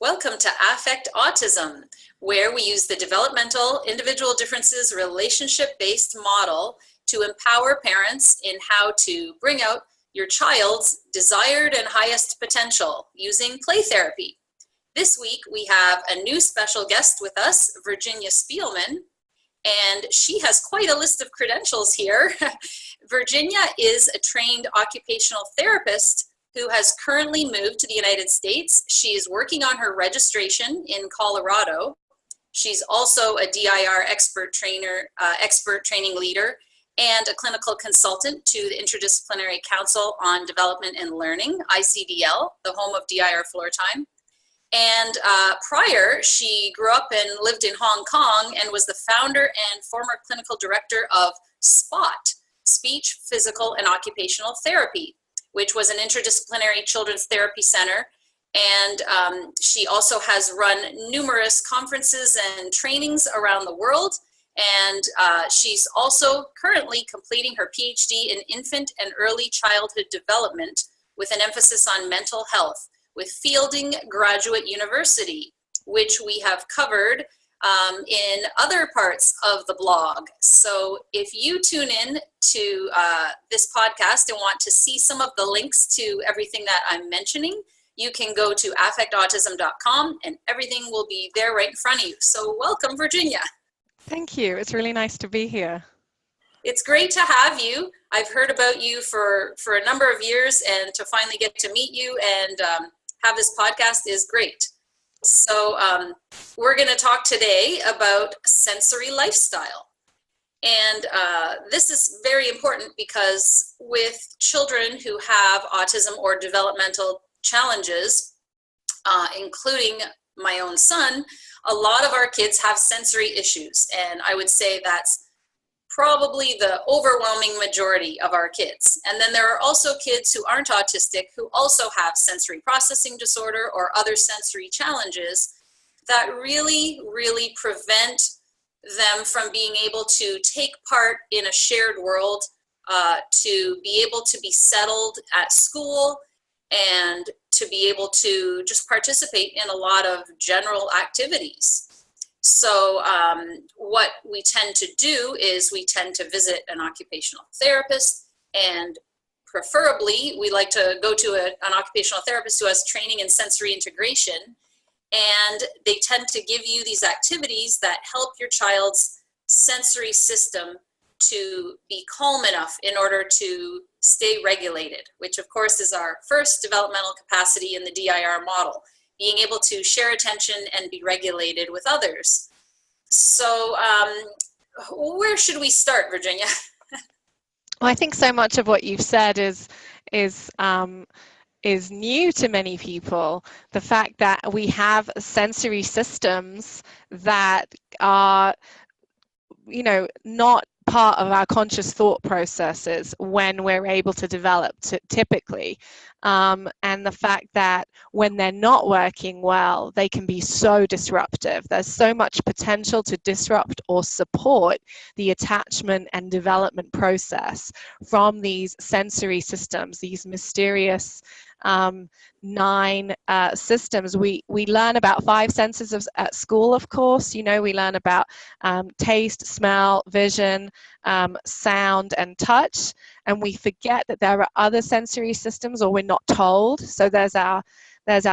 Welcome to Affect Autism, where we use the developmental individual differences relationship-based model to empower parents in how to bring out your child's desired and highest potential using play therapy. This week, we have a new special guest with us, Virginia Spielmann, and she has quite a list of credentials here. Virginia is a trained occupational therapist who has currently moved to the United States. She is working on her registration in Colorado. She's also a DIR expert training leader, and a clinical consultant to the Interdisciplinary Council on Development and Learning, ICDL, the home of DIR Floor Time. And prior, she grew up and lived in Hong Kong and was the founder and former clinical director of SPOT, Speech, Physical, and Occupational Therapy, which was an interdisciplinary children's therapy center. And she also has run numerous conferences and trainings around the world. And she's also currently completing her PhD in infant and early childhood development with an emphasis on mental health with Fielding Graduate University, which we have covered in other parts of the blog. So if you tune in to this podcast and want to see some of the links to everything that I'm mentioning, you can go to affectautism.com and everything will be there right in front of you. So welcome, Virginia. Thank you. It's really nice to be here. It's great to have you. I've heard about you for a number of years, and to finally get to meet you and have this podcast is great. So we're going to talk today about sensory lifestyle. And this is very important because with children who have autism or developmental challenges, including my own son, a lot of our kids have sensory issues. And I would say that's probably the overwhelming majority of our kids. And then there are also kids who aren't autistic who also have sensory processing disorder or other sensory challenges that really, really prevent them from being able to take part in a shared world, to be able to be settled at school, and to be able to just participate in a lot of general activities. So what we tend to do is we tend to visit an occupational therapist, and preferably we like to go to an occupational therapist who has training in sensory integration, and they tend to give you these activities that help your child's sensory system to be calm enough in order to stay regulated, which of course is our first developmental capacity in the DIR model, being able to share attention and be regulated with others. So where should we start, Virginia? Well, I think so much of what you've said is new to many people. The fact that we have sensory systems that are, not part of our conscious thought processes when we're able to develop typically. And the fact that when they're not working well, they can be so disruptive. There's so much potential to disrupt or support the attachment and development process from these sensory systems, these mysterious 9 systems. We learn about 5 senses at school, of course. We learn about taste, smell, vision, sound, and touch, and we forget that there are other sensory systems, or we're not told. So there's our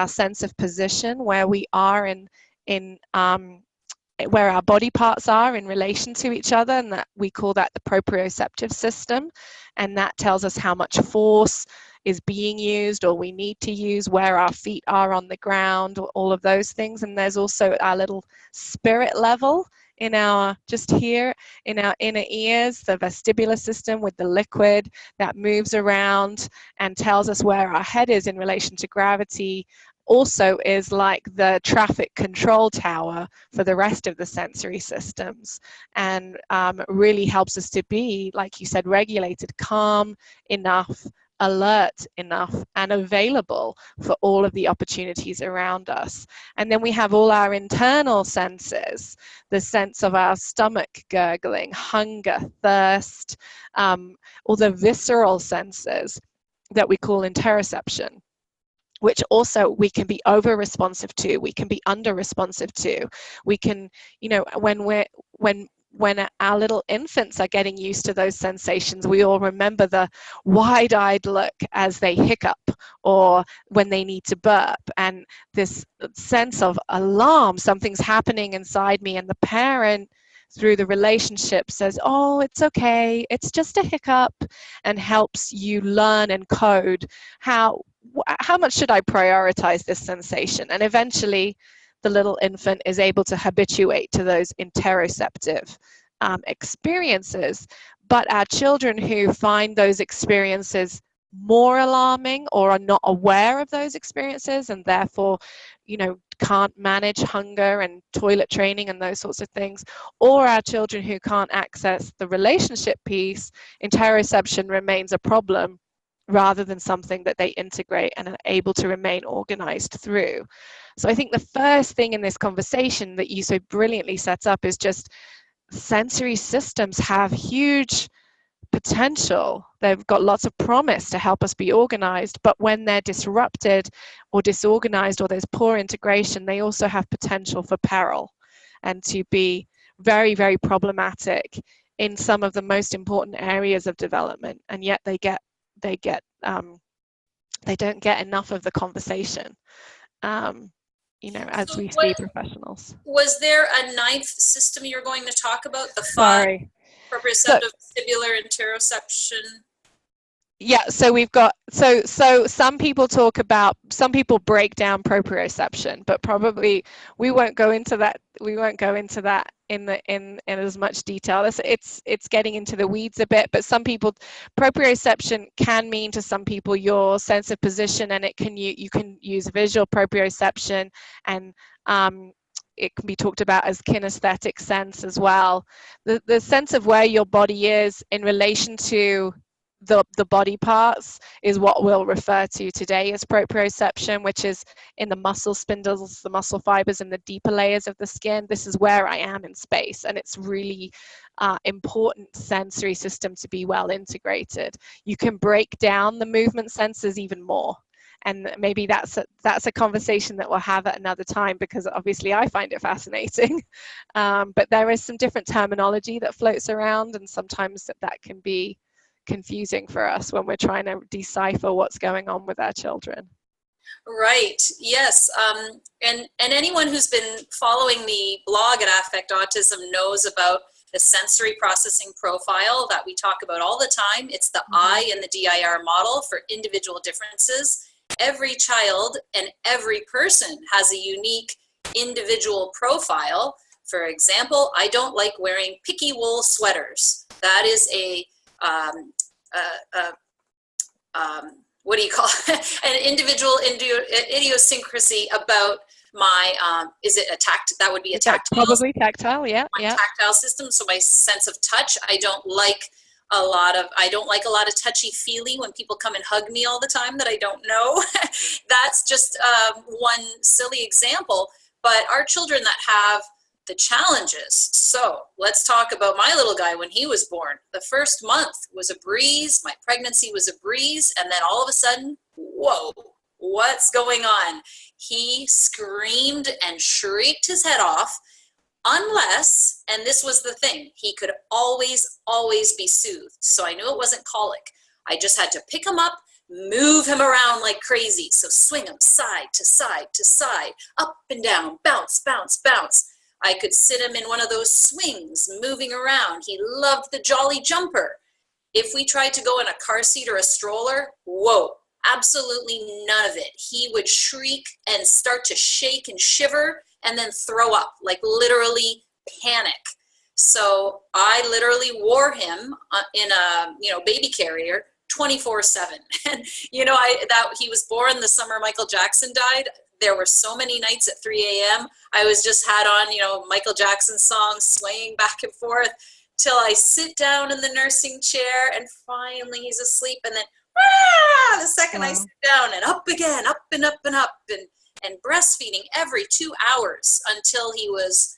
sense of position, where we are in where our body parts are in relation to each other, and that we call that the proprioceptive system, and that tells us how much force is being used or we need to use, where our feet are on the ground, all of those things. And there's also our little spirit level in our, just here in our inner ears, the vestibular system with the liquid that moves around and tells us where our head is in relation to gravity. Also is like the traffic control tower for the rest of the sensory systems, and really helps us to be, like you said, regulated, calm enough, alert enough, and available for all of the opportunities around us. And then we have all our internal senses, the sense of our stomach gurgling, hunger, thirst, all the visceral senses that we call interoception. which also we can be over responsive to, we can be under responsive to. We can, you know, when our little infants are getting used to those sensations, we all remember the wide-eyed look as they hiccup or when they need to burp, and this sense of alarm, something's happening inside me, and the parent through the relationship says, oh, it's okay, it's just a hiccup, and helps you learn and code how much should I prioritize this sensation? And eventually the little infant is able to habituate to those interoceptive experiences. But our children who find those experiences more alarming or are not aware of those experiences and therefore, you know, can't manage hunger and toilet training and those sorts of things, or our children who can't access the relationship piece, interoception remains a problem rather than something that they integrate and are able to remain organized through. So I think the first thing in this conversation that you so brilliantly set up is just sensory systems have huge potential. They've got lots of promise to help us be organized, but when they're disrupted or disorganized or there's poor integration, they also have potential for peril and to be very, very problematic in some of the most important areas of development, and yet they don't get enough of the conversation, you know, as So we what see professionals. was there a ninth system you're going to talk about? The five: Sorry. So proprioceptive, vestibular, interoception. yeah, so we've got so some people break down proprioception, but probably we won't go into that. We won't go into that in as much detail. It's getting into the weeds a bit, but some people, proprioception can mean to some people your sense of position, and you can use visual proprioception, and it can be talked about as kinesthetic sense as well. The sense of where your body is in relation to the body parts is what we'll refer to today as proprioception, which is in the muscle spindles, the muscle fibers, and the deeper layers of the skin. This is where I am in space, and it's really important sensory system to be well integrated. You can break down the movement sensors even more, and maybe that's a conversation that we'll have at another time, because obviously I find it fascinating. But there is some different terminology that floats around, and sometimes that can be confusing for us when we're trying to decipher what's going on with our children. Right. Yes. And anyone who's been following the blog at Affect Autism knows about the sensory processing profile that we talk about all the time. It's the I and the DIR model for individual differences. Every child and every person has a unique individual profile. For example, I don't like wearing picky wool sweaters. That is what do you call it? An individual idiosyncrasy about my, is it a that would be a tactile? Probably tactile, yeah. My tactile system, so my sense of touch. I don't like a lot of touchy-feely when people come and hug me all the time that I don't know. That's just one silly example, but our children that have the challenges. So let's talk about my little guy when he was born. The first month was a breeze. My pregnancy was a breeze. And then all of a sudden, whoa, what's going on? He screamed and shrieked his head off unless, and this was the thing, he could always be soothed. So I knew it wasn't colic. I just had to pick him up, move him around like crazy. So swing him side to side to side, up and down, bounce, bounce, bounce. I could sit him in one of those swings, moving around. He loved the jolly jumper. If we tried to go in a car seat or a stroller, whoa, absolutely none of it. He would shriek and start to shake and shiver and then throw up, like literally panic. So I literally wore him in a baby carrier 24/7. And he was born the summer Michael Jackson died. There were so many nights at 3 a.m. I was just had on, Michael Jackson songs, swaying back and forth till I sit down in the nursing chair and finally he's asleep. And then, the second I sit down and up again, up and up and up, and breastfeeding every 2 hours until he was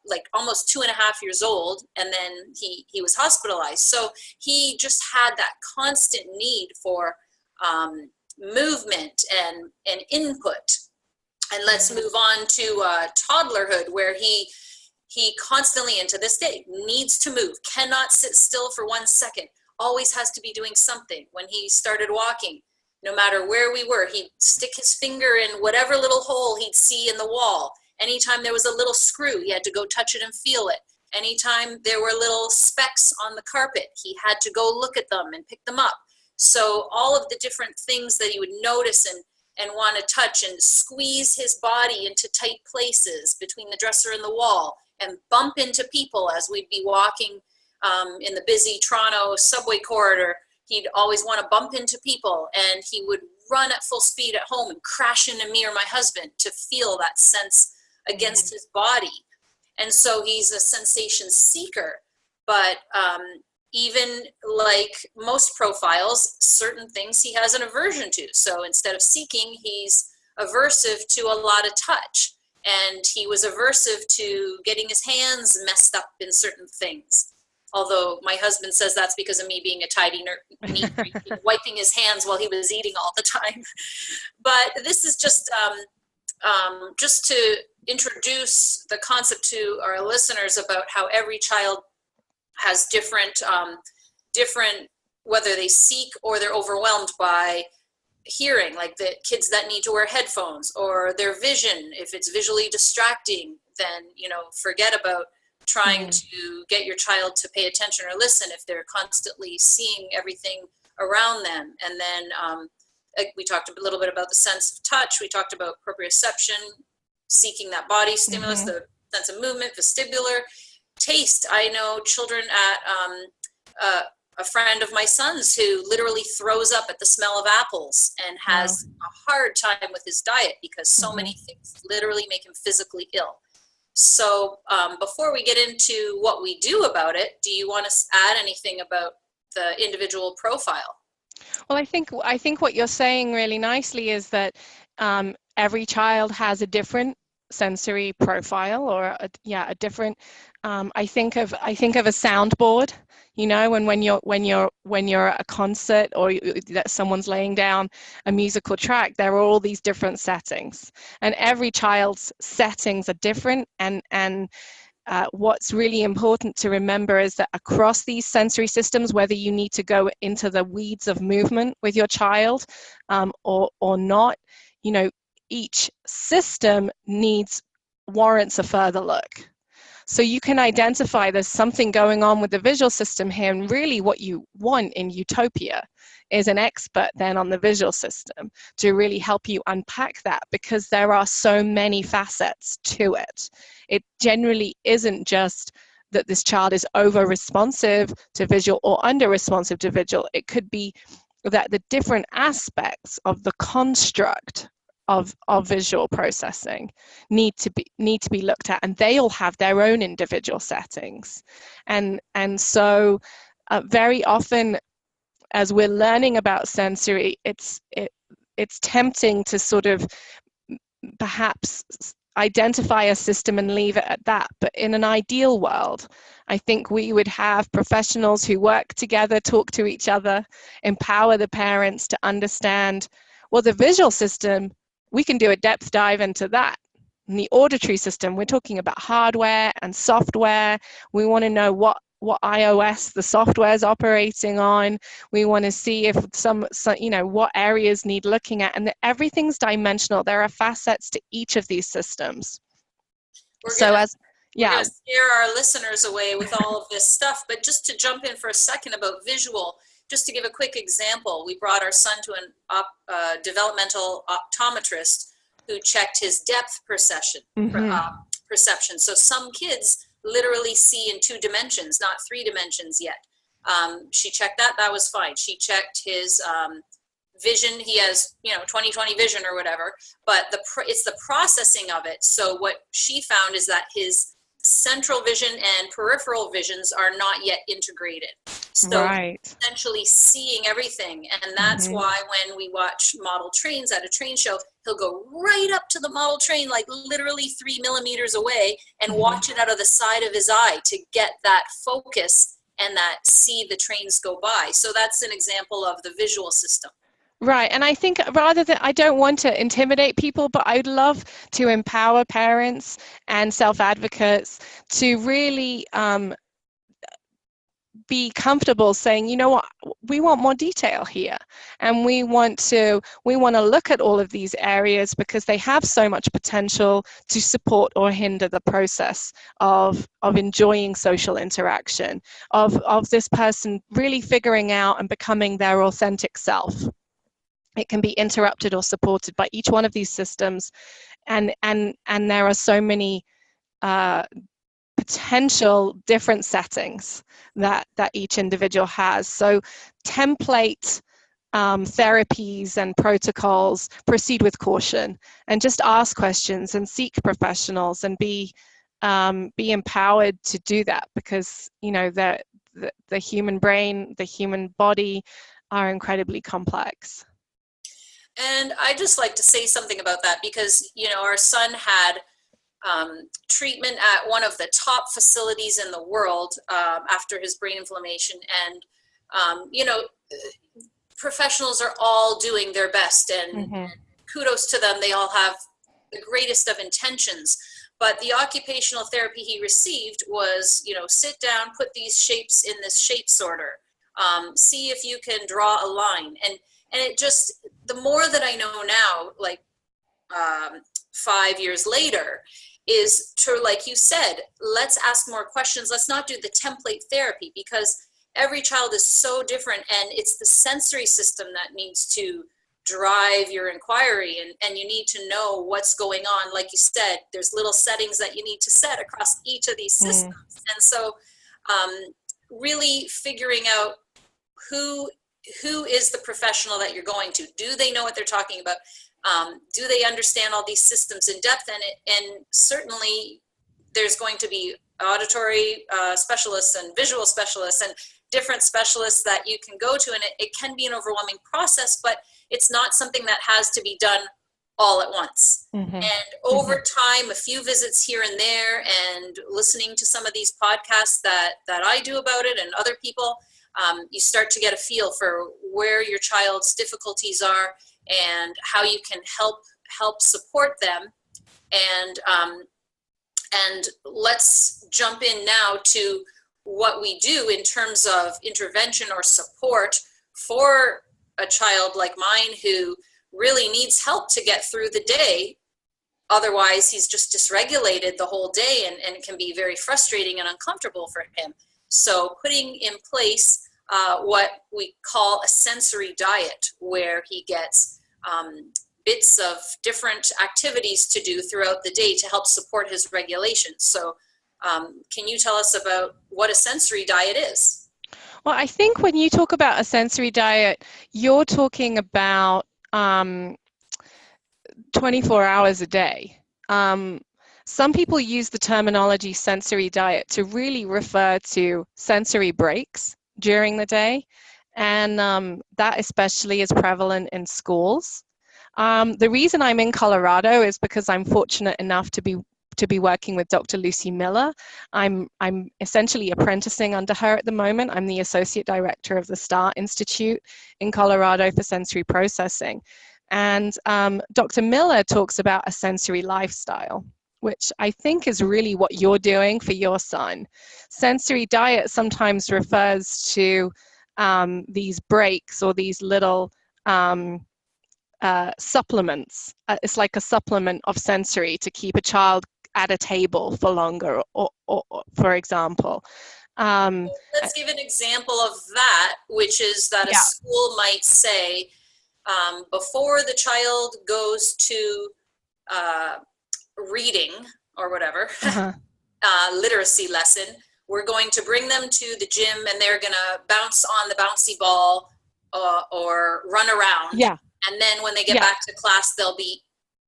like almost 2.5 years old. And then he was hospitalized. So he just had that constant need for movement and input. And let's move on to toddlerhood, where he constantly, and to this day, needs to move, cannot sit still for 1 second, always has to be doing something. When he started walking, no matter where we were, he'd stick his finger in whatever little hole he'd see in the wall. Anytime there was a little screw, he had to go touch it and feel it. Anytime there were little specks on the carpet, he had to go look at them and pick them up. So all of the different things that he would notice and want to touch, and squeeze his body into tight places between the dresser and the wall, and bump into people as we'd be walking in the busy Toronto subway corridor. He'd always want to bump into people, and he would run at full speed at home and crash into me or my husband to feel that sense against his body. And so he's a sensation seeker, but even like most profiles, certain things he has an aversion to. So instead of seeking, he's aversive to a lot of touch. And he was aversive to getting his hands messed up in certain things. Although my husband says that's because of me being a tidy, neat freak, wiping his hands while he was eating all the time. But this is just to introduce the concept to our listeners about how every child has different, whether they seek or they're overwhelmed by hearing, like the kids that need to wear headphones, or their vision. If it's visually distracting, then, forget about trying to get your child to pay attention or listen if they're constantly seeing everything around them. And then we talked a little bit about the sense of touch. We talked about proprioception, seeking that body stimulus, the sense of movement, vestibular. Taste. I know children at a friend of my son's who literally throws up at the smell of apples and has a hard time with his diet because so many things literally make him physically ill. So before we get into what we do about it, do you want to add anything about the individual profile? Well, I think what you're saying really nicely is that every child has a different sensory profile, or a different. I think of a soundboard, and when you're at a concert or that someone's laying down a musical track, there are all these different settings, and every child's settings are different. And what's really important to remember is that across these sensory systems, whether you need to go into the weeds of movement with your child or not, each system warrants a further look. So you can identify there's something going on with the visual system here, and really what you want in utopia is an expert then on the visual system to really help you unpack that, because there are so many facets to it. It generally isn't just that this child is over responsive to visual or under responsive to visual. It could be that the different aspects of the construct of visual processing need to be looked at, and they all have their own individual settings. And so very often as we're learning about sensory, it's tempting to sort of perhaps identify a system and leave it at that. But in an ideal world, I think we would have professionals who work together, talk to each other, empower the parents to understand, well, the visual system, we can do a depth dive into that. In the auditory system, we're talking about hardware and software. We want to know what iOS the software is operating on. We want to see if some what areas need looking at, and everything's dimensional. There are facets to each of these systems. We're going to scare our listeners away with all of this stuff, but just to jump in for a second about visual, just to give a quick example, we brought our son to an developmental optometrist who checked his depth perception. So some kids literally see in 2 dimensions, not 3 dimensions yet. She checked that was fine. She checked his vision. He has 20/20 vision or whatever, but it's the processing of it. So what she found is that his central vision and peripheral visions are not yet integrated. So essentially seeing everything. And that's why when we watch model trains at a train show, he'll go right up to the model train, like literally 3 millimeters away, and watch it out of the side of his eye to get that focus and that see the trains go by. So that's an example of the visual system. Right. And I think rather than, I don't want to intimidate people, but I'd love to empower parents and self-advocates to really be comfortable saying, you know what, we want more detail here, and we want to look at all of these areas because they have so much potential to support or hinder the process of enjoying social interaction, of this person really figuring out and becoming their authentic self. It can be interrupted or supported by each one of these systems, and there are so many potential different settings that each individual has. So template therapies and protocols, proceed with caution, and just ask questions and seek professionals, and be empowered to do that, because you know the human brain, the human body are incredibly complex. And I just like to say something about that because, you know, our son had treatment at one of the top facilities in the world after his brain inflammation. And, you know, professionals are all doing their best, and kudos to them. They all have the greatest of intentions. But the occupational therapy he received was, you know, sit down, put these shapes in this shape sorter, see if you can draw a line. And it just, the more that I know now, like 5 years later, is to, like you said, let's ask more questions. Let's not do the template therapy, because every child is so different, and it's the sensory system that needs to drive your inquiry, and you need to know what's going on. Like you said, there's little settings that you need to set across each of these systems. And so really figuring out who is the professional that you're going to. Do they know what they're talking about? Do they understand all these systems in depth? And certainly there's going to be auditory specialists and visual specialists and different specialists that you can go to, and it can be an overwhelming process, but it's not something that has to be done all at once. And over time, a few visits here and there, and listening to some of these podcasts that I do about it and other people, you start to get a feel for where your child's difficulties are and how you can help support them. And let's jump in now to what we do in terms of intervention or support for a child like mine who really needs help to get through the day. Otherwise, he's just dysregulated the whole day, and it can be very frustrating and uncomfortable for him. So putting in place what we call a sensory diet, where he gets bits of different activities to do throughout the day to help support his regulation. So can you tell us about what a sensory diet is? Well, I think when you talk about a sensory diet, you're talking about 24 hours a day. Some people use the terminology sensory diet to really refer to sensory breaks during the day, and that especially is prevalent in schools. The reason I'm in Colorado is because I'm fortunate enough to be working with Dr. Lucy Miller. I'm essentially apprenticing under her at the moment. I'm the Associate Director of the STAR Institute in Colorado for sensory processing. And Dr. Miller talks about a sensory lifestyle, which I think is really what you're doing for your son. Sensory diet sometimes refers to these breaks or these little supplements. It's like a supplement of sensory to keep a child at a table for longer, or for example. Let's give an example of that, which is that a school might say, before the child goes to reading or whatever, literacy lesson, we're going to bring them to the gym, and they're going to bounce on the bouncy ball or run around. Yeah. And then when they get back to class, they'll be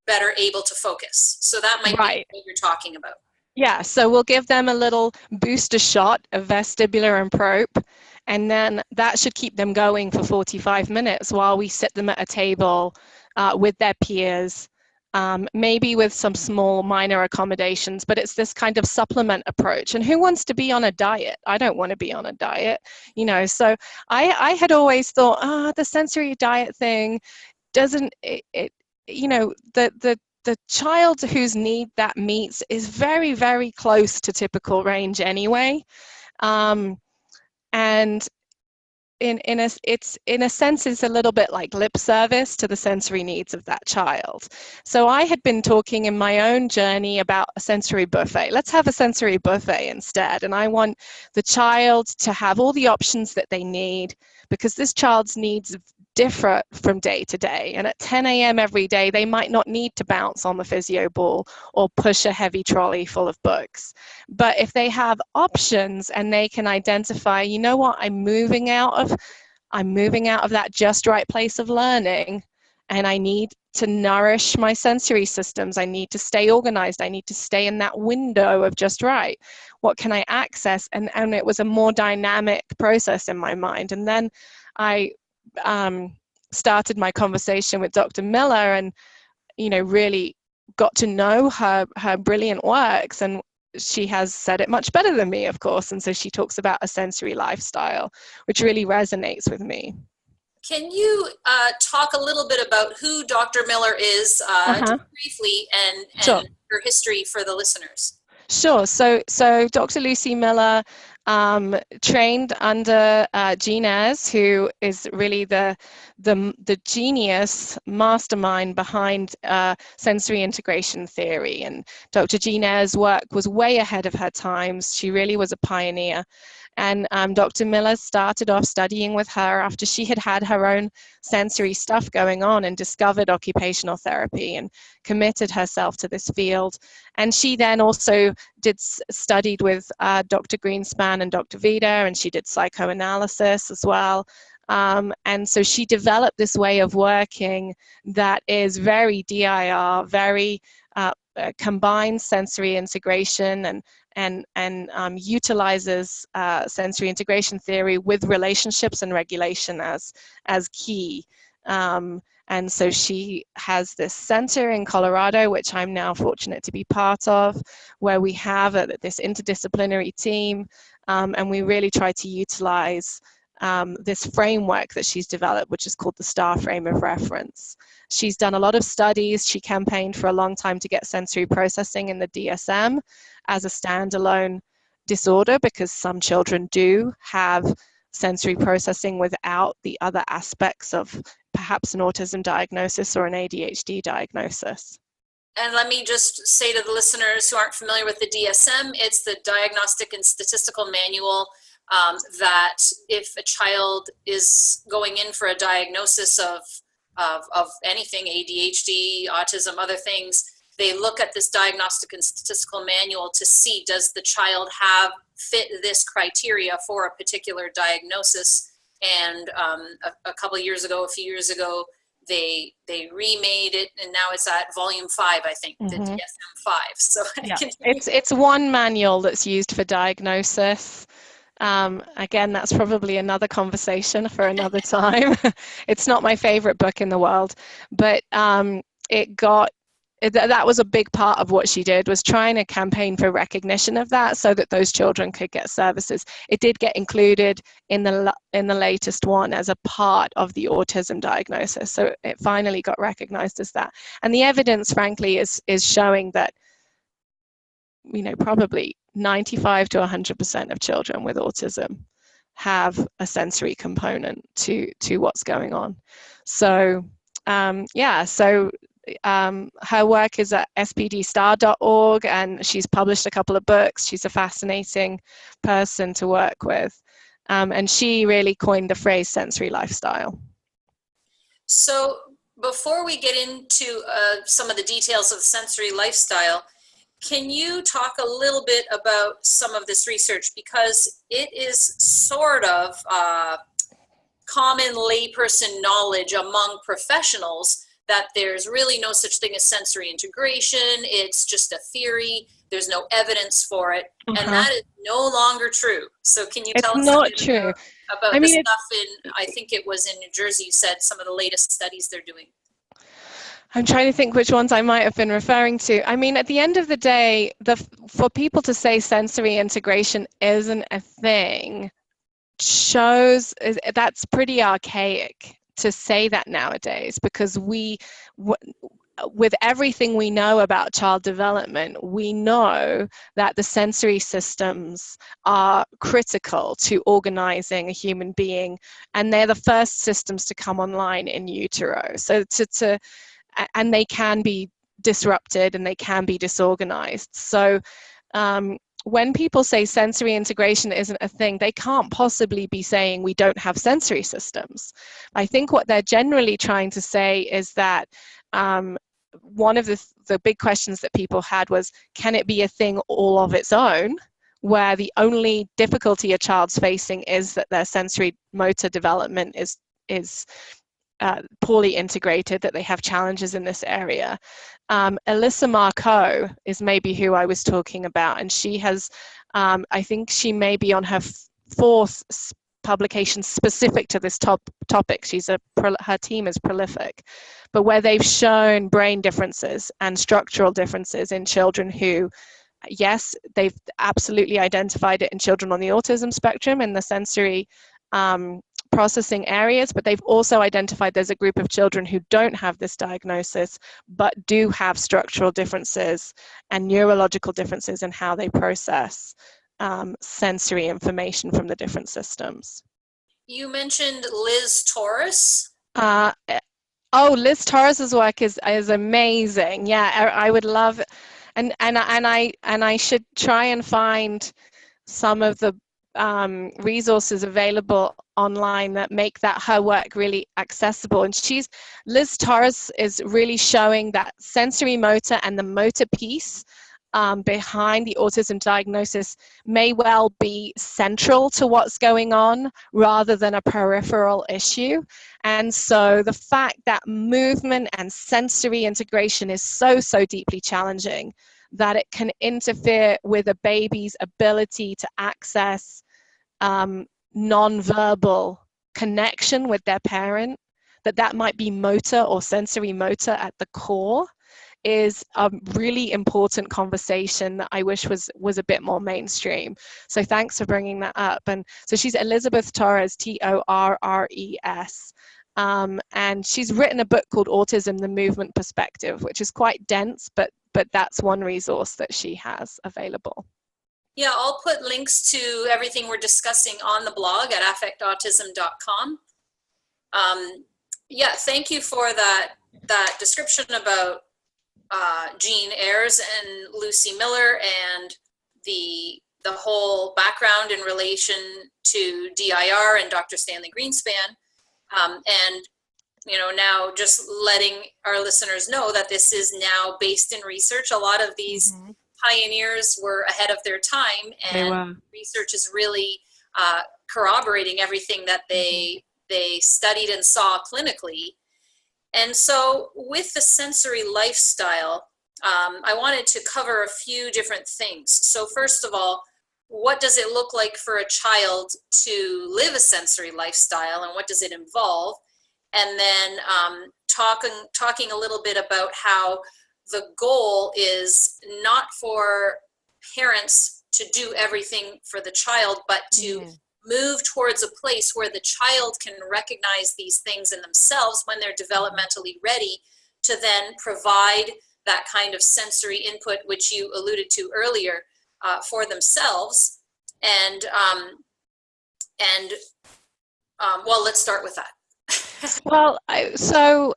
better able to focus. So that might be what you're talking about. Yeah, so we'll give them a little booster shot of vestibular and prop, and then that should keep them going for 45 minutes while we sit them at a table with their peers maybe with some small minor accommodations, but it's this kind of supplement approach. And who wants to be on a diet? I don't want to be on a diet, so I had always thought, the sensory diet thing doesn't, the child whose need that meets is very, very close to typical range anyway. And in a sense is a little bit like lip service to the sensory needs of that child. So I had been talking in my own journey about a sensory buffet. Let's have a sensory buffet instead. And I want the child to have all the options that they need, because this child's needs differ from day to day. And at 10 a.m. every day, they might not need to bounce on the physio ball or push a heavy trolley full of books. But if they have options and they can identify, you know what, I'm moving out of that just right place of learning, and I need to nourish my sensory systems. I need to stay organized. I need to stay in that window of just right. What can I access? And it was a more dynamic process in my mind. And then I started my conversation with Dr. Miller, and really got to know her brilliant works. And she has said it much better than me, of course. And so she talks about a sensory lifestyle, which really resonates with me. Can you talk a little bit about who Dr. Miller is, just briefly, and Sure. her history for the listeners? Sure. So Dr. Lucy Miller trained under Jean Ayres, who is really the genius mastermind behind sensory integration theory. And Dr. Jean Ayres' work was way ahead of her times. She really was a pioneer. And Dr. Miller started off studying with her after she had had her own sensory stuff going on and discovered occupational therapy and committed herself to this field. And she then also studied with Dr. Greenspan and Dr. Vida, and she did psychoanalysis as well. And so she developed this way of working that is very DIR, very combines sensory integration and utilizes sensory integration theory with relationships and regulation as key. And so she has this center in Colorado, which I'm now fortunate to be part of, where we have this interdisciplinary team, and we really try to utilize this framework that she's developed, which is called the STAR frame of reference. She's done a lot of studies. She campaigned for a long time to get sensory processing in the DSM as a standalone disorder, because some children do have sensory processing without the other aspects of perhaps an autism diagnosis or an ADHD diagnosis. And let me just say to the listeners who aren't familiar with the DSM, it's the Diagnostic and Statistical Manual, that if a child is going in for a diagnosis of anything, ADHD, autism, other things, they look at this Diagnostic and Statistical Manual to see, does the child fit this criteria for a particular diagnosis? And a few years ago, they remade it, and now it's at volume 5, I think, the DSM-5. So yeah. It's one manual that's used for diagnosis. Again, that's probably another conversation for another time. It's not my favorite book in the world, but that was a big part of what she did, was trying to campaign for recognition of that so that those children could get services. It did get included in the latest one as a part of the autism diagnosis. So it finally got recognized as that. And the evidence, frankly, is showing that, probably 95 to 100% of children with autism have a sensory component to what's going on. So, her work is at spdstar.org, and she's published a couple of books. She's a fascinating person to work with. And she really coined the phrase sensory lifestyle. So before we get into some of the details of sensory lifestyle, can you talk a little bit about some of this research? Because it is sort of common layperson knowledge among professionals that there's really no such thing as sensory integration. It's just a theory. There's no evidence for it. And that is no longer true. So can you tell us not true. about the stuff in, I think it was in New Jersey, you said some of the latest studies they're doing? I'm trying to think which ones I might have been referring to. I mean, at the end of the day, for people to say sensory integration isn't a thing shows that's pretty archaic to say that nowadays, because with everything we know about child development, we know that the sensory systems are critical to organizing a human being, and they're the first systems to come online in utero. So and they can be disrupted and they can be disorganized. So when people say sensory integration isn't a thing, they can't possibly be saying we don't have sensory systems. I think what they're generally trying to say is that one of the big questions that people had was, can it be a thing all of its own, where the only difficulty a child's facing is that their sensory motor development is poorly integrated, that they have challenges in this area. Alyssa Marcoe is maybe who I was talking about, and she has, I think she may be on her fourth publication specific to this topic. Her team is prolific, but where they've shown brain differences and structural differences in children who, yes, they've absolutely identified it in children on the autism spectrum in the sensory processing areas, but they've also identified there's a group of children who don't have this diagnosis but do have structural differences and neurological differences in how they process sensory information from the different systems. You mentioned Liz Torres. Liz Torres's work is amazing. Yeah, I would love, and I should try and find some of the resources available online that make her work really accessible. And Liz Torres is really showing that sensory motor and the motor piece behind the autism diagnosis may well be central to what's going on rather than a peripheral issue. And so the fact that movement and sensory integration is so deeply challenging that it can interfere with a baby's ability to access non-verbal connection with their parent, that might be motor or sensory motor at the core, is a really important conversation that I wish was a bit more mainstream. So thanks for bringing that up. And so she's Elizabeth Torres, Torres, and she's written a book called Autism, the Movement Perspective, which is quite dense, but that's one resource that she has available. Yeah, I'll put links to everything we're discussing on the blog at affectautism.com. Yeah, thank you for that description about Jean Ayres and Lucy Miller and the whole background in relation to DIR and Dr. Stanley Greenspan. And now just letting our listeners know that this is now based in research. A lot of these pioneers were ahead of their time, and research is really corroborating everything that they studied and saw clinically. And so with the sensory lifestyle, I wanted to cover a few different things. So first of all, what does it look like for a child to live a sensory lifestyle, and what does it involve? And then talking a little bit about how the goal is not for parents to do everything for the child, but to move towards a place where the child can recognize these things in themselves when they're developmentally ready to then provide that kind of sensory input, which you alluded to earlier, for themselves. And well, let's start with that. Well, so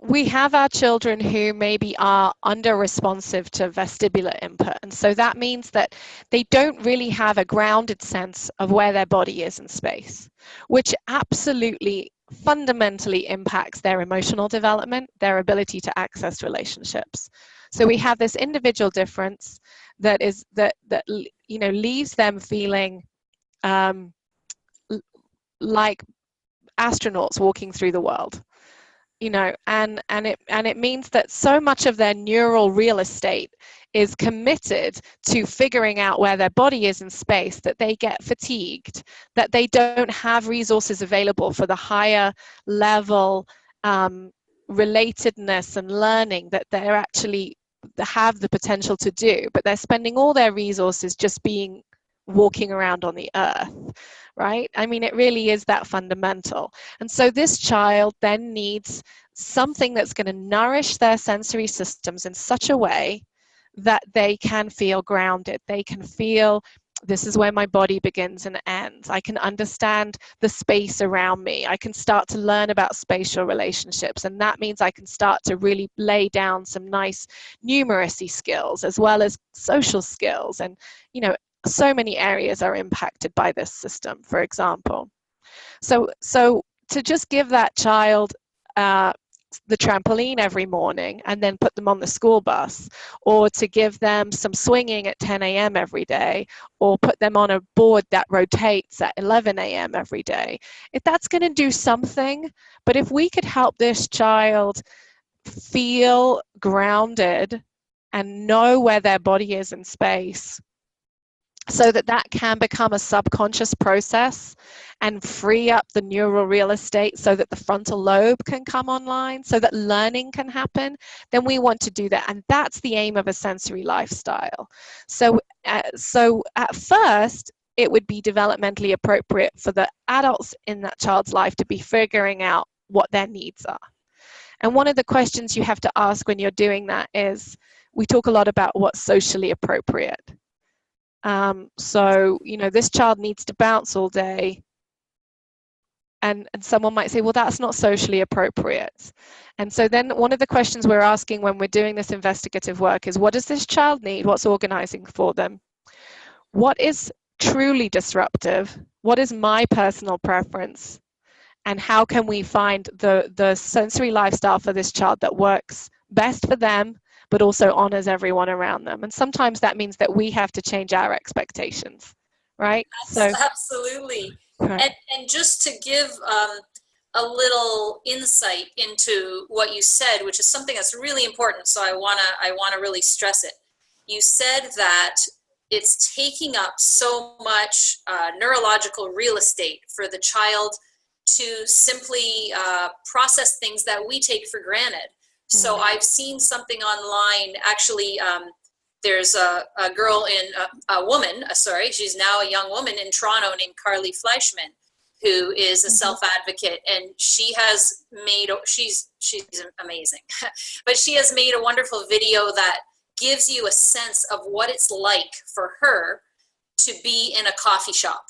we have our children who maybe are under-responsive to vestibular input. And so that means that they don't really have a grounded sense of where their body is in space, which absolutely fundamentally impacts their emotional development, their ability to access relationships. So we have this individual difference that leaves them feeling like astronauts walking through the world. And it means that so much of their neural real estate is committed to figuring out where their body is in space, that they get fatigued, that they don't have resources available for the higher level relatedness and learning that they're actually have the potential to do, but they're spending all their resources just walking around on the earth, right? I mean, it really is that fundamental. And so this child then needs something that's going to nourish their sensory systems in such a way that they can feel grounded. They can feel, this is where my body begins and ends. I can understand the space around me. I can start to learn about spatial relationships. And that means I can start to really lay down some nice numeracy skills as well as social skills. And, you know, so many areas are impacted by this system, for example. So to just give that child the trampoline every morning and then put them on the school bus, or to give them some swinging at 10 a.m. every day, or put them on a board that rotates at 11 a.m. every day, if that's going to do something, but if we could help this child feel grounded and know where their body is in space, so that that can become a subconscious process and free up the neural real estate so that the frontal lobe can come online, so that learning can happen, then we want to do that. And that's the aim of a sensory lifestyle. So at first, it would be developmentally appropriate for the adults in that child's life to be figuring out what their needs are. And one of the questions you have to ask when you're doing that is, we talk a lot about what's socially appropriate. So, you know, this child needs to bounce all day, and someone might say, well, that's not socially appropriate. And so then one of the questions we're asking when we're doing this investigative work is, what does this child need? What's organizing for them? What is truly disruptive? What is my personal preference? And how can we find the sensory lifestyle for this child that works best for them, but also honors everyone around them? And sometimes that means that we have to change our expectations, right? Absolutely. Right. And just to give a little insight into what you said, which is something that's really important, so I wanna really stress it. You said that it's taking up so much neurological real estate for the child to simply process things that we take for granted. So I've seen something online, actually, there's a girl a woman, she's now a young woman in Toronto named Carly Fleischman, who is a self-advocate, and she has made, she's amazing, but she has made a wonderful video that gives you a sense of what it's like for her to be in a coffee shop.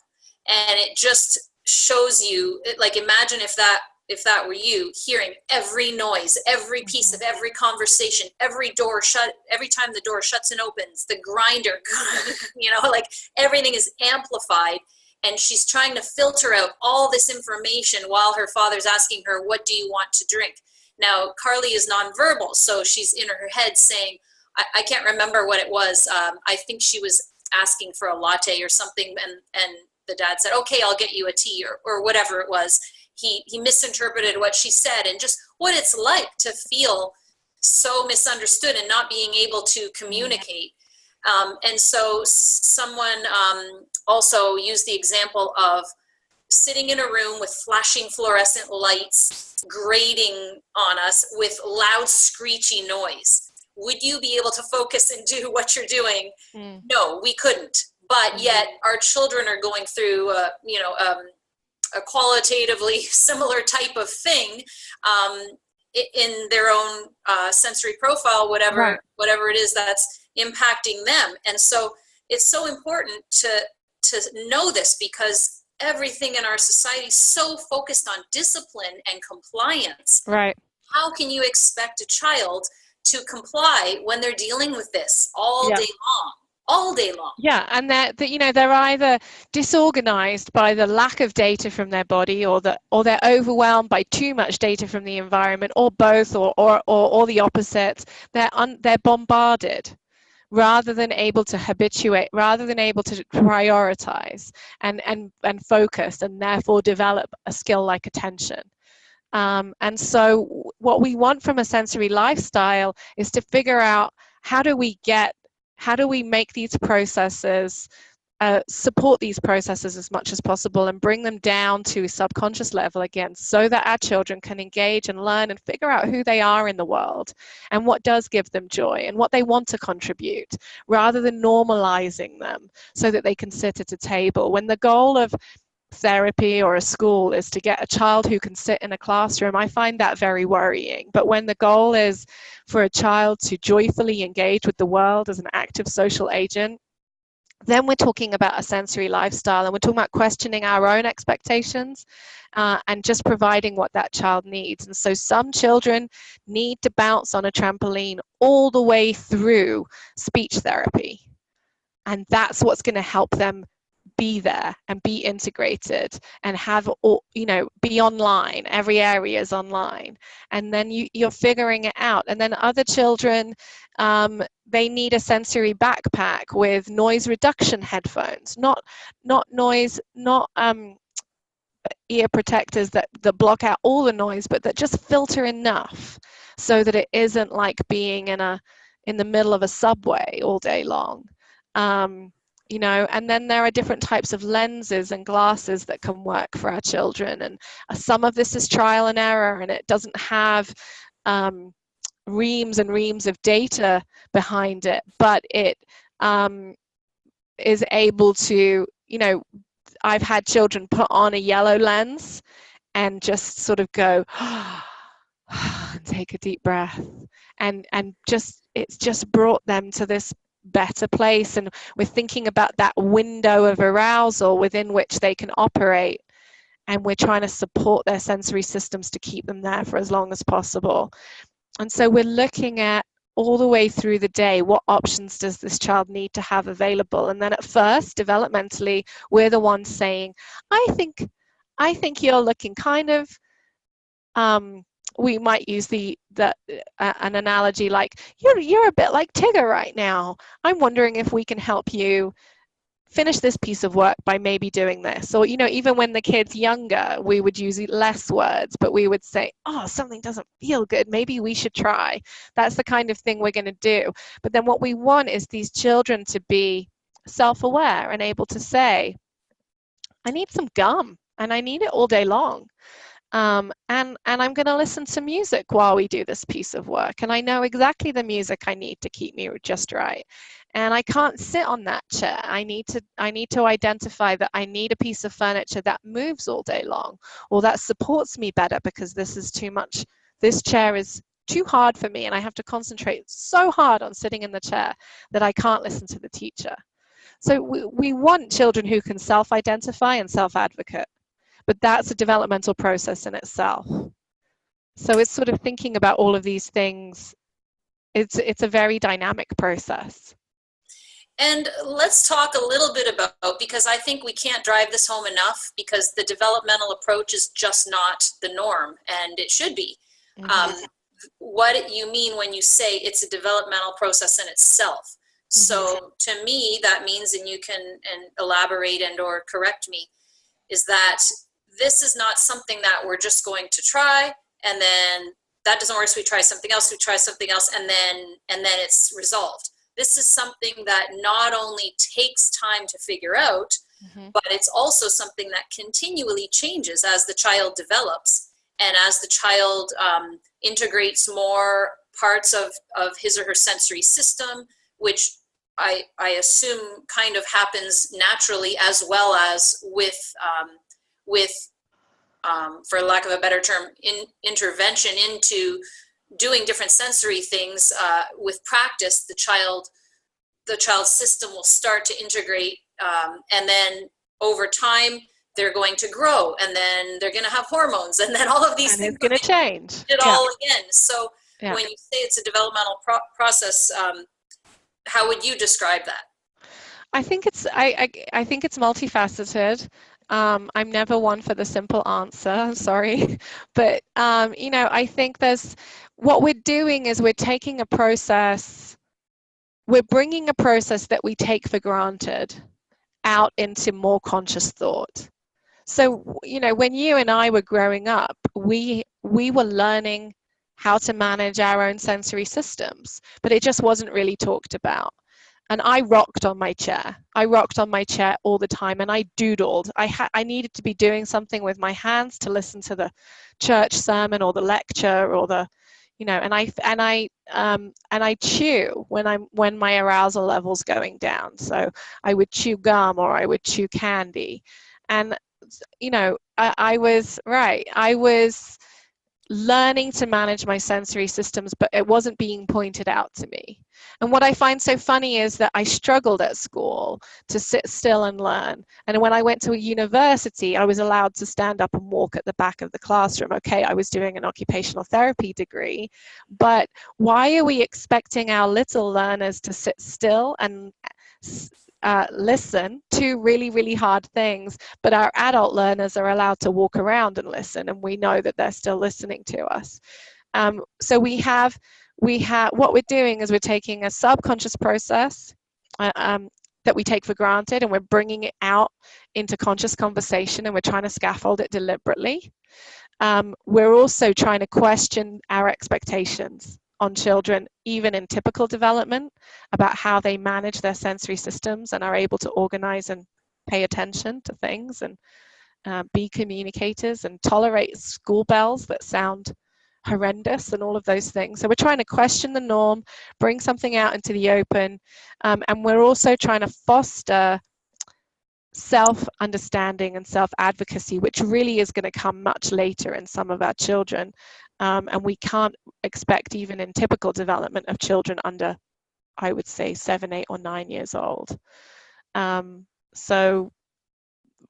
And it just shows you, like, imagine if that were you, hearing every noise, every piece of every conversation, every door shut, every time the door shuts and opens, the grinder, you know, like everything is amplified. And she's trying to filter out all this information while her father's asking her, what do you want to drink? Now, Carly is nonverbal, so she's in her head saying, I can't remember what it was. I think she was asking for a latte or something, and the dad said, okay, I'll get you a tea, or whatever it was. He misinterpreted what she said, and just what it's like to feel so misunderstood and not being able to communicate. And so someone also used the example of sitting in a room with flashing fluorescent lights grating on us with loud screechy noise. Would you be able to focus and do what you're doing? No, we couldn't. But yet our children are going through, a qualitatively similar type of thing in their own sensory profile, whatever it is that's impacting them. And so it's so important to know this, because everything in our society is so focused on discipline and compliance. Right. How can you expect a child to comply when they're dealing with this all day long? All day long. Yeah, and they're either disorganized by the lack of data from their body, or they're overwhelmed by too much data from the environment, or both, or the opposite. They're bombarded rather than able to habituate, rather than able to prioritize and focus, and therefore develop a skill like attention. And so what we want from a sensory lifestyle is to figure out, how do we make these processes support these processes as much as possible and bring them down to subconscious level again, so that our children can engage and learn and figure out who they are in the world and what does give them joy and what they want to contribute, rather than normalizing them so that they can sit at a table. When the goal of therapy or a school is to get a child who can sit in a classroom, I find that very worrying. But when the goal is for a child to joyfully engage with the world as an active social agent, then we're talking about a sensory lifestyle, and we're talking about questioning our own expectations and just providing what that child needs. And so some children need to bounce on a trampoline all the way through speech therapy, and that's what's going to help them be there and be integrated and have all, be online. Every area is online, and then you're figuring it out. And then other children, they need a sensory backpack with noise reduction headphones, not ear protectors that block out all the noise, but that just filter enough so that it isn't like being in the middle of a subway all day long. And then there are different types of lenses and glasses that can work for our children, and some of this is trial and error, and it doesn't have reams and reams of data behind it, but it is able to, I've had children put on a yellow lens and just sort of go and take a deep breath, and it's just brought them to this better place. And we're thinking about that window of arousal within which they can operate, and we're trying to support their sensory systems to keep them there for as long as possible. And so we're looking at all the way through the day, what options does this child need to have available? And then at first, developmentally, we're the ones saying, I think you're looking kind of we might use an analogy like, you're a bit like Tigger right now. I'm wondering if we can help you finish this piece of work by maybe doing this. Or, even when the kid's younger, we would use less words, but we would say, oh, something doesn't feel good, maybe we should try. That's the kind of thing we're going to do. But then what we want is these children to be self-aware and able to say, I need some gum and I need it all day long. And I'm going to listen to music while we do this piece of work. And I know exactly the music I need to keep me just right. And I can't sit on that chair. I need to identify that I need a piece of furniture that moves all day long, or that supports me better, because this is too much. This chair is too hard for me, and I have to concentrate so hard on sitting in the chair that I can't listen to the teacher. So we want children who can self-identify and self-advocate. But that's a developmental process in itself. So it's sort of thinking about all of these things. It's a very dynamic process. And let's talk a little bit about, because I think we can't drive this home enough, because the developmental approach is just not the norm, and it should be. Mm-hmm. What you mean when you say it's a developmental process in itself. Mm-hmm. So to me, that means, and you can elaborate and or correct me, is that this is not something that we're just going to try, and then that doesn't work, so we try something else, and then it's resolved. This is something that not only takes time to figure out, mm-hmm. but it's also something that continually changes as the child develops, and as the child integrates more parts of his or her sensory system, which I assume kind of happens naturally, as well as with for lack of a better term, intervention into doing different sensory things. With practice, the child's system will start to integrate, and then over time they're going to grow, and then they're going to have hormones, and then all of these things are going to change. All again. So when you say it's a developmental process, how would you describe that? I think it's multifaceted. I'm never one for the simple answer, sorry. But, I think what we're doing is we're taking a process, we're bringing a process that we take for granted out into more conscious thought. So, when you and I were growing up, we were learning how to manage our own sensory systems, but it just wasn't really talked about. And I rocked on my chair. I rocked on my chair all the time, and I doodled. I needed to be doing something with my hands to listen to the church sermon or the lecture or the, you know, and I chew when my arousal level's going down. So I would chew gum or I would chew candy, and you know, I was right. I was learning to manage my sensory systems, but it wasn't being pointed out to me. And what I find so funny is that I struggled at school to sit still and learn. And when I went to a university, I was allowed to stand up and walk at the back of the classroom. Okay, I was doing an occupational therapy degree, but why are we expecting our little learners to sit still and listen to really, really hard things, but our adult learners are allowed to walk around and listen, and we know that they're still listening to us. So we have what we're doing is we're taking a subconscious process that we take for granted, and we're bringing it out into conscious conversation, and we're trying to scaffold it deliberately. We're also trying to question our expectations on children, even in typical development, about how they manage their sensory systems and are able to organize and pay attention to things and be communicators and tolerate school bells that sound horrendous and all of those things. So we're trying to question the norm, bring something out into the open, and we're also trying to foster self-understanding and self-advocacy, which really is going to come much later in some of our children. And we can't expect, even in typical development of children under, I would say, 7, 8, or 9 years old. So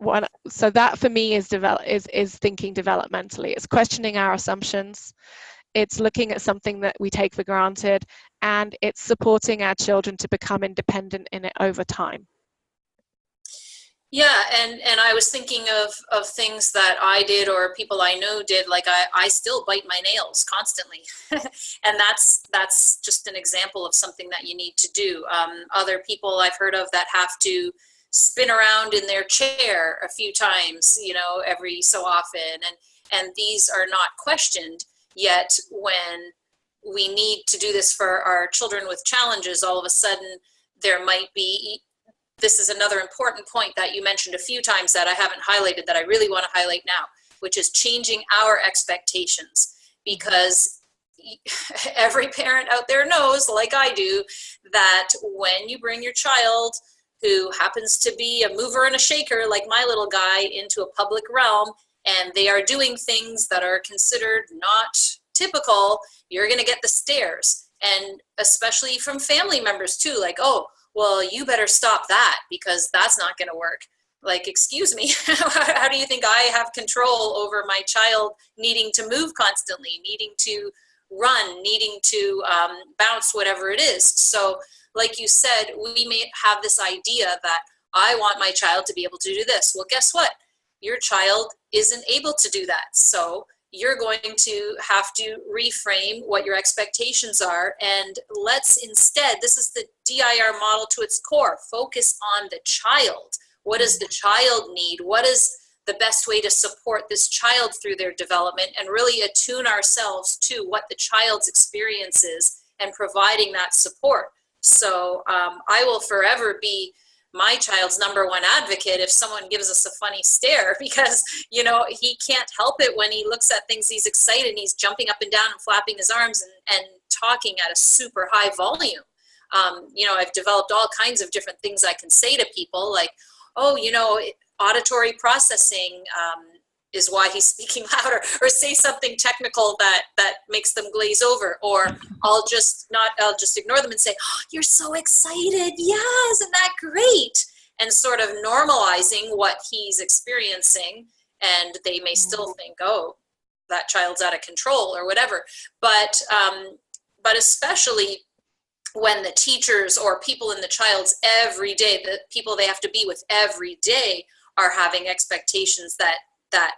that for me is thinking developmentally. It's questioning our assumptions. It's looking at something that we take for granted, and it's supporting our children to become independent in it over time. Yeah, and I was thinking of things that I did or people I know did. Like I still bite my nails constantly, and that's just an example of something that you need to do. Other people I've heard of that have to spin around in their chair a few times, you know, every so often, and these are not questioned. Yet when we need to do this for our children with challenges, all of a sudden there might be. This is another important point that you mentioned a few times that I haven't highlighted that I really want to highlight now, which is changing our expectations. Because every parent out there knows, like I do, that when you bring your child who happens to be a mover and a shaker, like my little guy, into a public realm, and they are doing things that are considered not typical, you're going to get the stares. And especially from family members too, like, oh, well, you better stop that because that's not going to work. Like, excuse me, how do you think I have control over my child needing to move constantly, needing to run, needing to bounce, whatever it is? So like you said, we may have this idea that I want my child to be able to do this. Well, guess what? Your child isn't able to do that. So you're going to have to reframe what your expectations are. And let's instead, this is the DIR model to its core, focus on the child. What does the child need? What is the best way to support this child through their development, and really attune ourselves to what the child's experience is and providing that support. So I will forever be my child's number one advocate if someone gives us a funny stare, because, you know, he can't help it when he looks at things, he's excited and he's jumping up and down and flapping his arms and talking at a super high volume. You know, I've developed all kinds of different things I can say to people, like, oh, you know, auditory processing is why he's speaking louder, or say something technical that makes them glaze over, or I'll just ignore them and say, oh, you're so excited. Yeah, isn't that great? And sort of normalizing what he's experiencing. And they may still think, oh, that child's out of control or whatever. But especially when the teachers or people in the child's every day, the people they have to be with every day, are having expectations that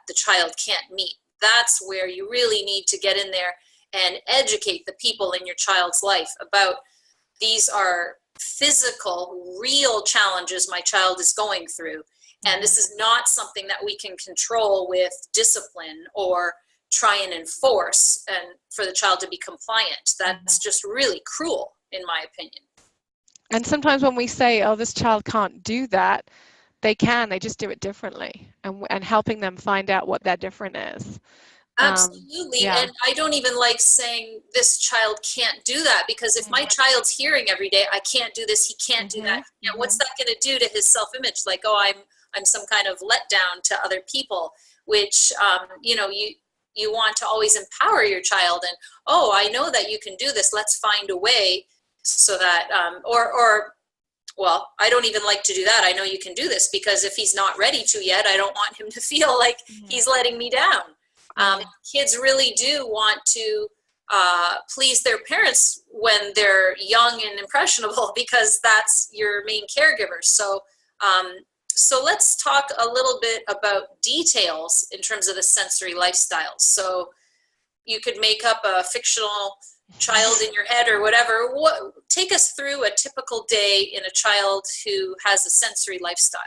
the child can't meet. That's where you really need to get in there and educate the people in your child's life about, these are physical, real challenges my child is going through. And this is not something that we can control with discipline or try and enforce and for the child to be compliant. That's just really cruel, in my opinion. And sometimes when we say, oh, this child can't do that, they just do it differently, and helping them find out what their different is. Absolutely. Yeah. And I don't even like saying this child can't do that, because if my child's hearing every day, I can't do this, he can't do that, what's that going to do to his self-image? Like, oh, I'm some kind of letdown to other people, which, you want to always empower your child, and, oh, I know that you can do this. Let's find a way so that, well, I don't even like to do that. I know you can do this, because if he's not ready to yet, I don't want him to feel like he's letting me down. Kids really do want to please their parents when they're young and impressionable, because that's your main caregivers. So let's talk a little bit about details in terms of the sensory lifestyle. So you could make up a fictional child in your head or whatever. Take us through a typical day in a child who has a sensory lifestyle.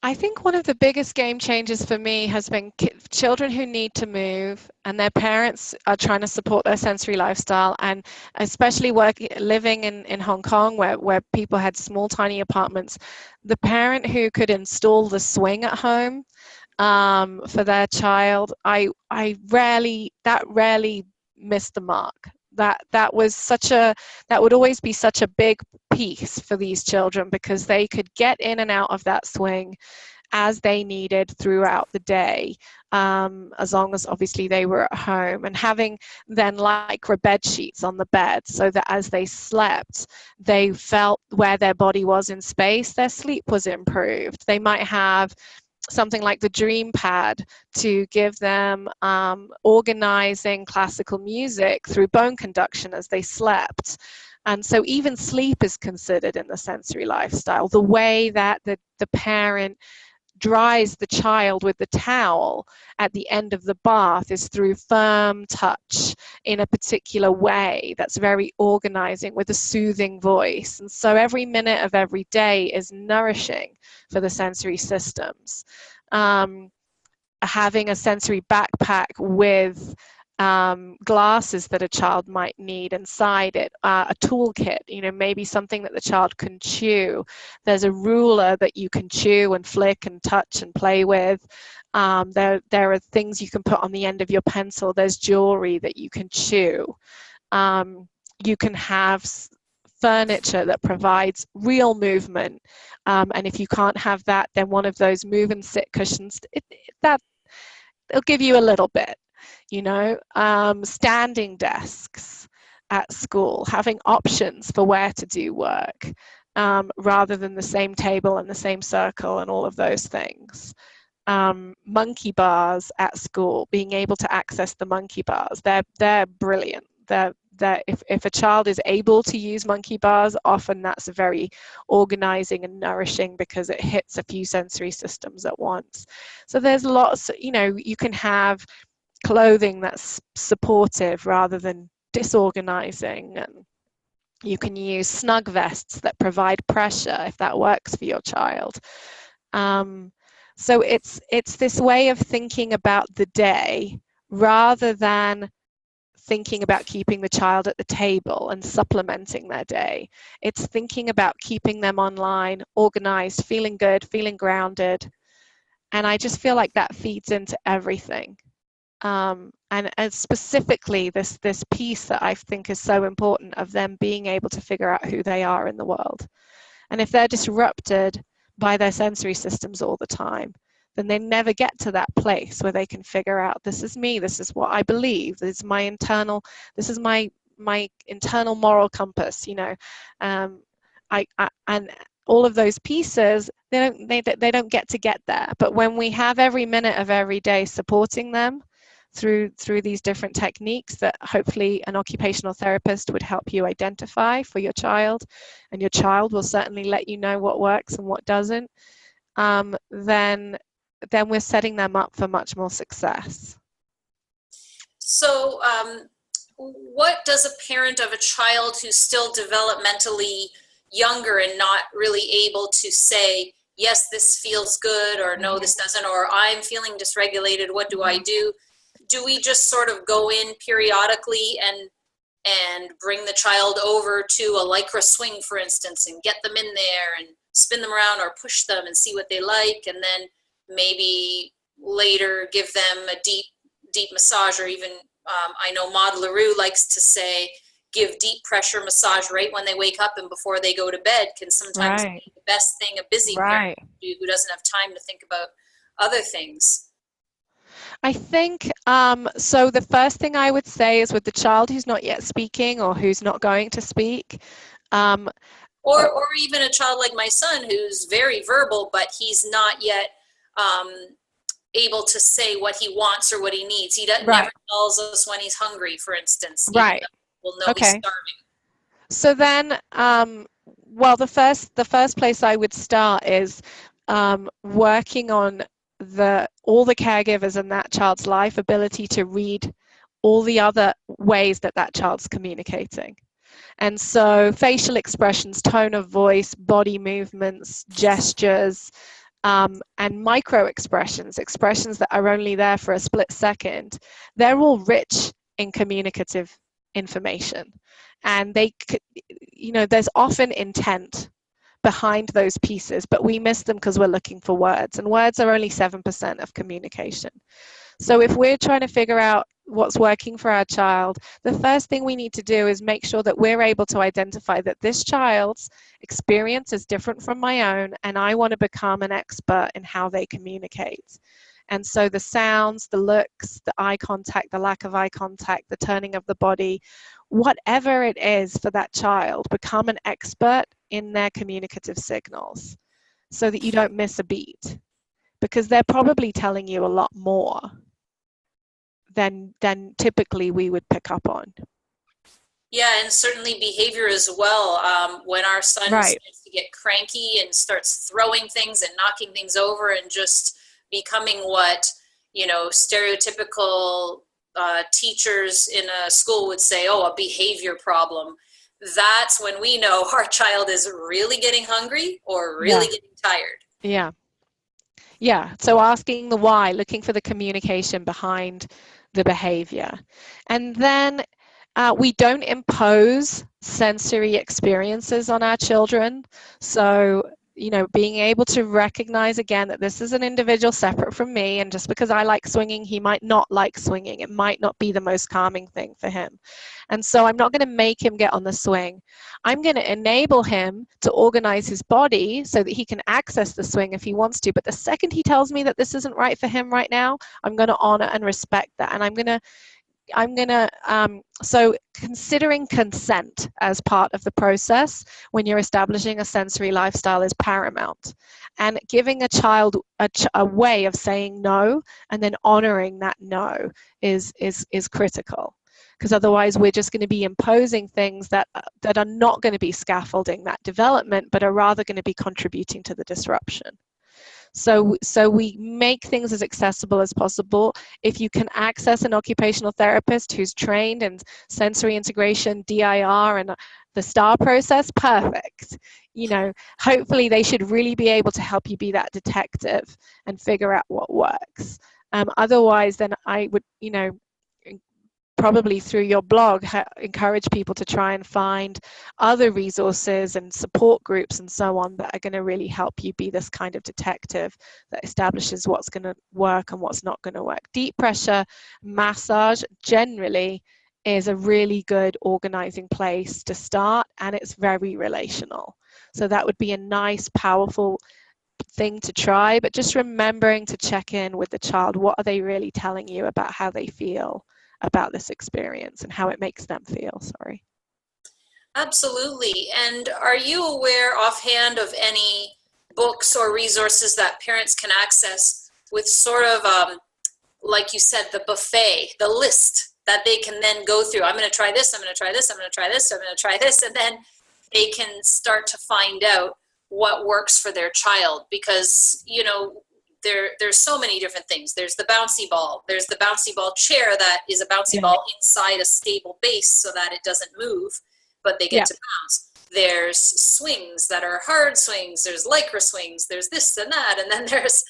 I think one of the biggest game changers for me has been children who need to move, and their parents are trying to support their sensory lifestyle, and especially living in Hong Kong, where people had small, tiny apartments. The parent who could install the swing at home for their child, I rarely missed the mark. That would always be such a big piece for these children, because they could get in and out of that swing as they needed throughout the day, as long as obviously they were at home, and having then lycra bed sheets on the bed, so that as they slept, they felt where their body was in space, their sleep was improved. They might have something like the dream pad to give them organizing classical music through bone conduction as they slept. And so even sleep is considered in the sensory lifestyle. The way that the parent dries the child with the towel at the end of the bath is through firm touch in a particular way that's very organizing, with a soothing voice. And so every minute of every day is nourishing for the sensory systems. Having a sensory backpack with glasses that a child might need inside it, a toolkit, maybe something that the child can chew. There's a ruler that you can chew and flick and touch and play with. There are things you can put on the end of your pencil. There's jewelry that you can chew. You can have furniture that provides real movement, and if you can't have that, then one of those move and sit cushions, it'll give you a little bit. Standing desks at school, having options for where to do work, rather than the same table and the same circle and all of those things. Monkey bars at school, being able to access the monkey bars, they're brilliant. If a child is able to use monkey bars, often that's very organizing and nourishing, because it hits a few sensory systems at once. So there's lots, you can have clothing that's supportive rather than disorganizing, and you can use snug vests that provide pressure if that works for your child. So it's this way of thinking about the day, rather than thinking about keeping the child at the table and supplementing their day. It's thinking about keeping them online, organized, feeling good, feeling grounded. And I just feel like that feeds into everything. And specifically this piece that I think is so important, of them being able to figure out who they are in the world. And if they're disrupted by their sensory systems all the time, then they never get to that place where they can figure out, this is me, this is what I believe, this is my internal moral compass, and all of those pieces, they don't get there. But when we have every minute of every day supporting them through these different techniques that hopefully an occupational therapist would help you identify for your child, and your child will certainly let you know what works and what doesn't, then we're setting them up for much more success. So what does a parent of a child who's still developmentally younger and not really able to say, yes, this feels good, or no, this doesn't, or I'm feeling dysregulated, what do I do? Do we just sort of go in periodically and and bring the child over to a Lycra swing, for instance, and get them in there and spin them around or push them and see what they like. And then maybe later give them a deep massage, or even I know Maud LaRue likes to say, give deep pressure massage right when they wake up and before they go to bed can sometimes Right. be the best thing a busy Right. parent can do who doesn't have time to think about other things. I think, so the first thing I would say is with the child who's not yet speaking or who's not going to speak. Or even a child like my son who's very verbal, but he's not yet able to say what he wants or what he needs. He Right. never tells us when he's hungry, for instance. Right. We'll know he's Okay. starving. So then, well, the first place I would start is working on all the caregivers in that child's life ability to read all the other ways that that child's communicating. And so facial expressions, tone of voice, body movements, gestures, and micro expressions, expressions that are only there for a split second, they're all rich in communicative information. And there's often intent behind those pieces, but we miss them because we're looking for words, and words are only 7% of communication. So if we're trying to figure out what's working for our child, the first thing we need to do is make sure that we're able to identify that this child's experience is different from my own, and I want to become an expert in how they communicate. And so the sounds, the looks, the eye contact, the lack of eye contact, the turning of the body, whatever it is for that child, become an expert in their communicative signals so that you don't miss a beat, because they're probably telling you a lot more than typically we would pick up on. Yeah, and certainly behavior as well. When our son starts to get cranky and starts throwing things and knocking things over and just becoming what, stereotypical teachers in a school would say, oh, a behavior problem. That's when we know our child is really getting hungry or really getting tired. Yeah. So asking the why, looking for the communication behind the behavior. And then we don't impose sensory experiences on our children. So, being able to recognize again that this is an individual separate from me, and just because I like swinging, he might not like swinging. It might not be the most calming thing for him. And so I'm not going to make him get on the swing. I'm going to enable him to organize his body so that he can access the swing if he wants to. But the second he tells me that this isn't right for him right now, I'm going to honor and respect that. And I'm going to so considering consent as part of the process when you're establishing a sensory lifestyle is paramount, and giving a child a way of saying no and then honoring that no is critical, because otherwise we're just going to be imposing things that are not going to be scaffolding that development, but are rather going to be contributing to the disruption. So we make things as accessible as possible. If you can access an occupational therapist who's trained in sensory integration, DIR, and the STAR process, perfect. Hopefully they should really be able to help you be that detective and figure out what works. Otherwise, then I would, probably through your blog, encourage people to try and find other resources and support groups and so on that are going to really help you be this kind of detective that establishes what's going to work and what's not going to work. Deep pressure massage generally is a really good organizing place to start, and it's very relational. So that would be a nice, powerful thing to try, but just remembering to check in with the child. What are they really telling you about how they feel about this experience and how it makes them feel? Absolutely. And are you aware offhand of any books or resources that parents can access with sort of, like you said, the buffet, the list that they can then go through? I'm going to try this, I'm going to try this, I'm going to try this, I'm going to try this, and then they can start to find out what works for their child, because, there's so many different things. There's the bouncy ball. There's the bouncy ball chair that is a bouncy ball inside a stable base so that it doesn't move, but they get to bounce. There's swings that are hard swings. There's Lycra swings. There's this and that. And then there's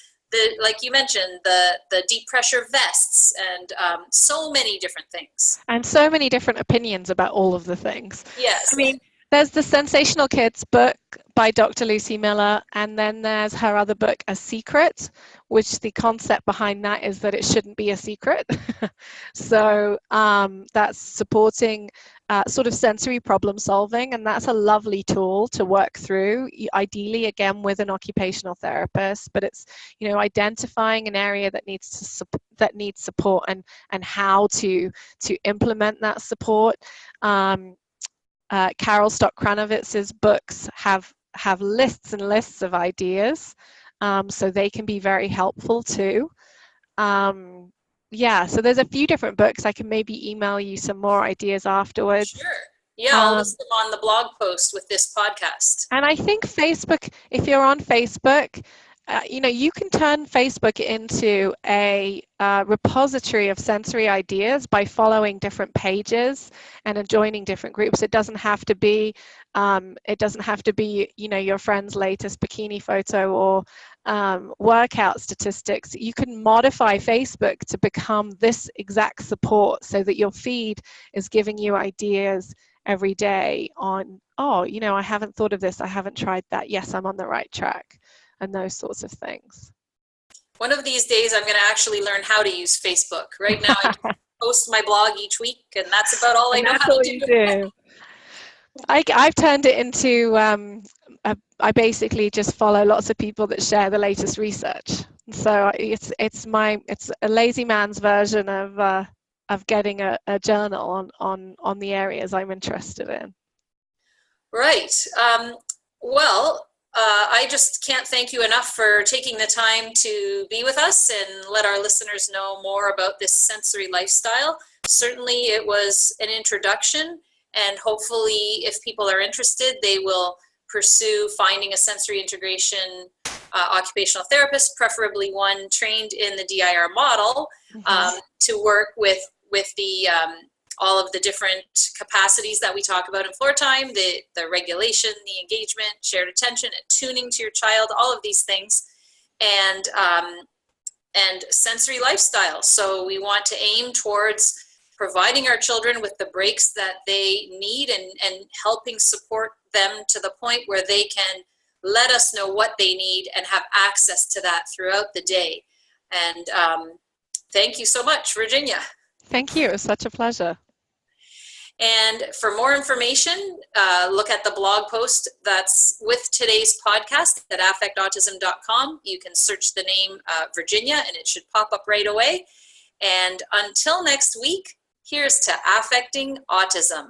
like you mentioned, the deep pressure vests, and so many different things. And so many different opinions about all of the things. Yes. I mean, there's the Sensational Kids book by Dr. Lucy Miller, and then there's her other book, A Secret, which the concept behind that is that it shouldn't be a secret. So that's supporting sort of sensory problem solving, and that's a lovely tool to work through, ideally again with an occupational therapist, but it's, you know, identifying an area that needs support and how to implement that support. Carol Stock-Kranowitz's books have lists and lists of ideas, so they can be very helpful too. Yeah, so there's a few different books. I can maybe email you some more ideas afterwards. Sure. Yeah, I'll list them on the blog post with this podcast. And I think Facebook, if you're on Facebook, you know, you can turn Facebook into a repository of sensory ideas by following different pages and joining different groups. It doesn't have to be, you know, your friend's latest bikini photo or workout statistics. You can modify Facebook to become this exact support so that your feed is giving you ideas every day on, oh, you know, I haven't thought of this, I haven't tried that, yes, I'm on the right track, and those sorts of things. One of these days I'm going to actually learn how to use Facebook. Right now I just post my blog each week, and that's about all I know how to do. I've turned it into, I basically just follow lots of people that share the latest research. So it's a lazy man's version of getting a journal on the areas I'm interested in. Right. Well, I just can't thank you enough for taking the time to be with us and let our listeners know more about this sensory lifestyle. Certainly it was an introduction, and hopefully if people are interested, they will pursue finding a sensory integration occupational therapist, preferably one trained in the DIR model, to work with the all of the different capacities that we talk about in floor time, the regulation, the engagement, shared attention, attuning to your child, all of these things, and sensory lifestyle. So we want to aim towards providing our children with the breaks that they need and helping support them to the point where they can let us know what they need and have access to that throughout the day. And thank you so much, Virginia. Thank you. It was such a pleasure. And for more information, look at the blog post that's with today's podcast at affectautism.com. You can search the name Virginia and it should pop up right away. And until next week, here's to affecting autism.